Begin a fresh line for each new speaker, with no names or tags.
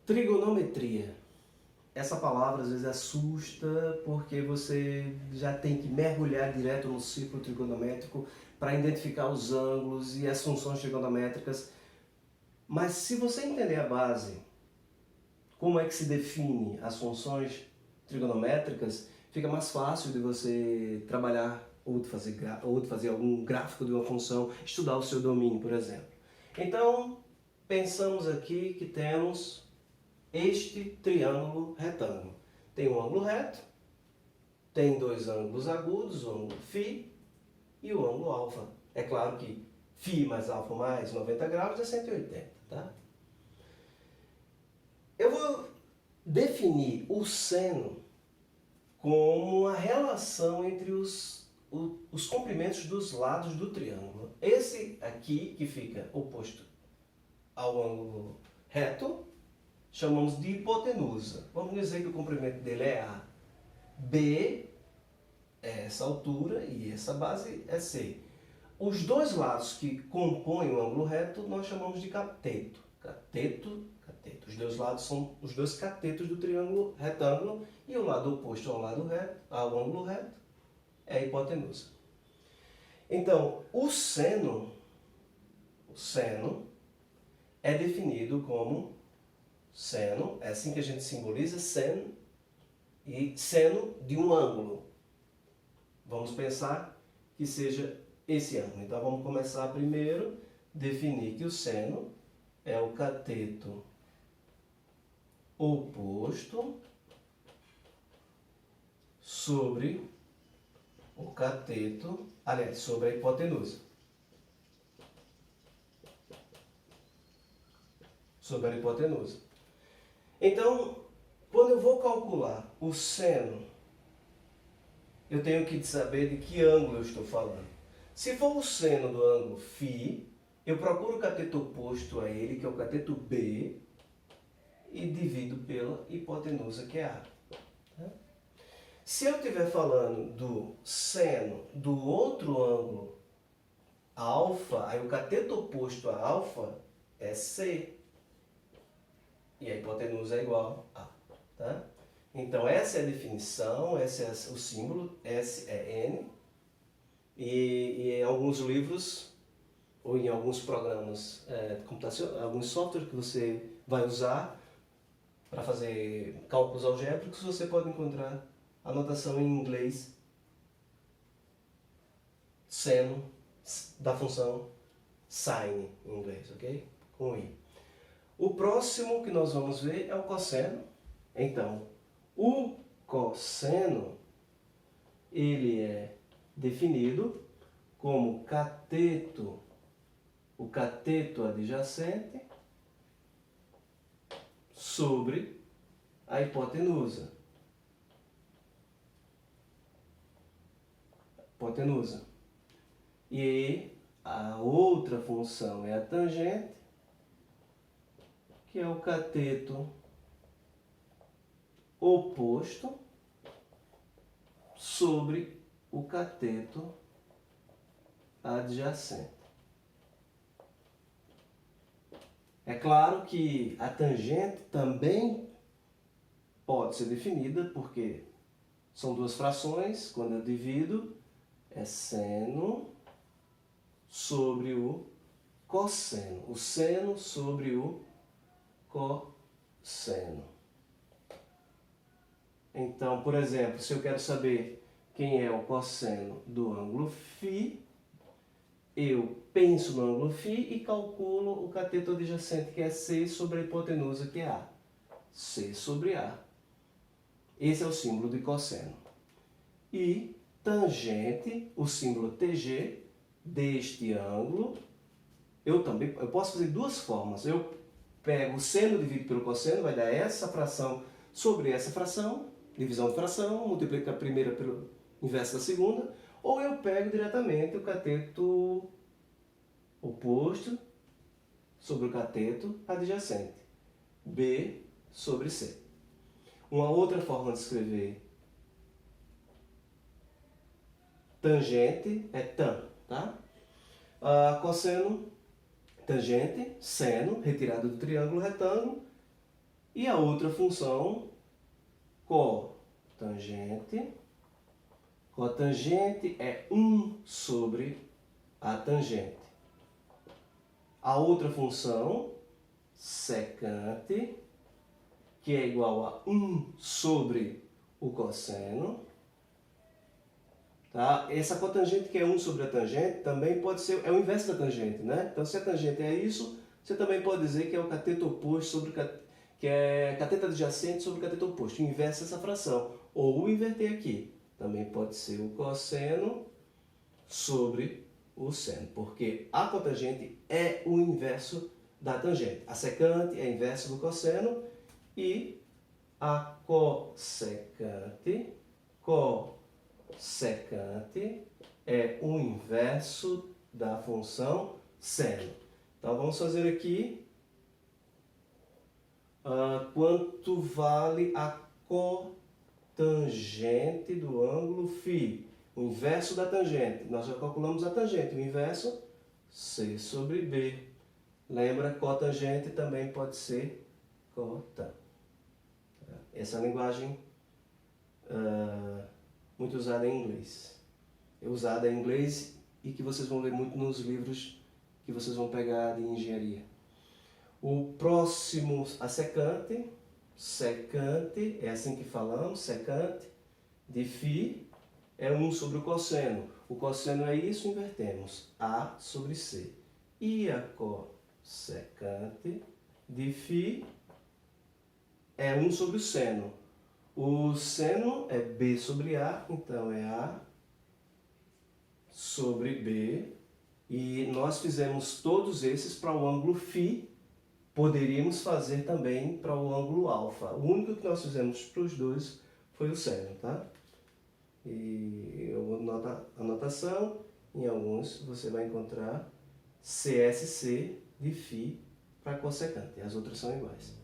Trigonometria. Essa palavra às vezes assusta porque você já tem que mergulhar direto no círculo trigonométrico para identificar os ângulos e as funções trigonométricas. Mas se você entender a base, como é que se define as funções trigonométricas, fica mais fácil de você trabalhar ou de fazer algum gráfico de uma função, estudar o seu domínio, por exemplo. Então, pensamos aqui que temos este triângulo retângulo. Tem um ângulo reto, tem dois ângulos agudos, o ângulo φ e o ângulo alfa. É claro que φ mais alfa mais 90 graus é 180, tá? Eu vou definir o seno como a relação entre os comprimentos dos lados do triângulo. Esse aqui, que fica oposto ao ângulo reto, chamamos de hipotenusa. Vamos dizer que o comprimento dele é A. B é essa altura e essa base é C. Os dois lados que compõem o ângulo reto nós chamamos de cateto. Cateto. Os dois lados são os dois catetos do triângulo retângulo e o lado oposto ao ângulo reto é a hipotenusa. Então, o seno é definido como seno, é assim que a gente simboliza seno de um ângulo. Vamos pensar que seja esse ângulo. Então vamos começar primeiro definir que o seno é o cateto oposto sobre o cateto, aliás, sobre a hipotenusa. Sobre a hipotenusa. Então, quando eu vou calcular o seno, eu tenho que saber de que ângulo eu estou falando. Se for o seno do ângulo φ, eu procuro o cateto oposto a ele, que é o cateto B, e divido pela hipotenusa, que é A. Se eu estiver falando do seno do outro ângulo alfa, aí o cateto oposto a alfa é C. E a hipotenusa é igual a A. Tá? Então essa é a definição, esse é o símbolo, S é N. E em alguns livros, ou em alguns programas de computação, alguns softwares que você vai usar para fazer cálculos algébricos, você pode encontrar a notação em inglês seno da função sine em inglês, ok? Com I. O próximo que nós vamos ver é o cosseno. Então, o cosseno ele é definido como o cateto adjacente sobre a hipotenusa. E a outra função é a tangente, que é o cateto oposto sobre o cateto adjacente. É claro que a tangente também pode ser definida porque são duas frações, quando eu divido, é seno sobre o cosseno. O seno sobre o cosseno. Então, por exemplo, se eu quero saber quem é o cosseno do ângulo φ, eu penso no ângulo φ e calculo o cateto adjacente, que é C, sobre a hipotenusa, que é A. C sobre A. Esse é o símbolo de cosseno. E tangente, o símbolo TG, deste ângulo, eu posso fazer duas formas. Eu pego o seno dividido pelo cosseno, vai dar essa fração sobre essa fração, divisão de fração, multiplico a primeira pelo inverso da segunda, ou eu pego diretamente o cateto oposto sobre o cateto adjacente, B sobre C. Uma outra forma de escrever tangente é tan, tá? Cosseno, tangente, seno, retirado do triângulo retângulo, E a outra função, cotangente. Cotangente é 1 sobre a tangente. A outra função, secante, que é igual a 1 sobre o cosseno. Tá? Essa cotangente que é 1 sobre a tangente também pode ser, é o inverso da tangente, né? Então, se a tangente é isso, você também pode dizer que é o cateto oposto sobre que é cateto adjacente sobre o cateto oposto. Inversa essa fração. Ou inverter aqui. Também pode ser o cosseno sobre o seno, porque a cotangente é o inverso da tangente. A secante é inverso do cosseno e a cossecante é o inverso da função seno. Então vamos fazer aqui quanto vale a cotangente do ângulo φ. O inverso da tangente. Nós já calculamos a tangente. O inverso, C sobre B. Lembra, cotangente também pode ser cota. Essa é a linguagem muito usada em inglês. É usada em inglês e que vocês vão ler muito nos livros que vocês vão pegar de engenharia. O próximo, a secante. Secante, é assim que falamos, secante de φ é 1 sobre o cosseno. O cosseno é isso, invertemos. A sobre C. E a cossecante de φ é 1 sobre o seno. O seno é B sobre A, então é A sobre B. E nós fizemos todos esses para o ângulo φ. Poderíamos fazer também para o ângulo alfa. O único que nós fizemos para os dois foi o seno, tá? E eu vou anotar a anotação. Em alguns você vai encontrar CSC de φ para cossecante. As outras são iguais.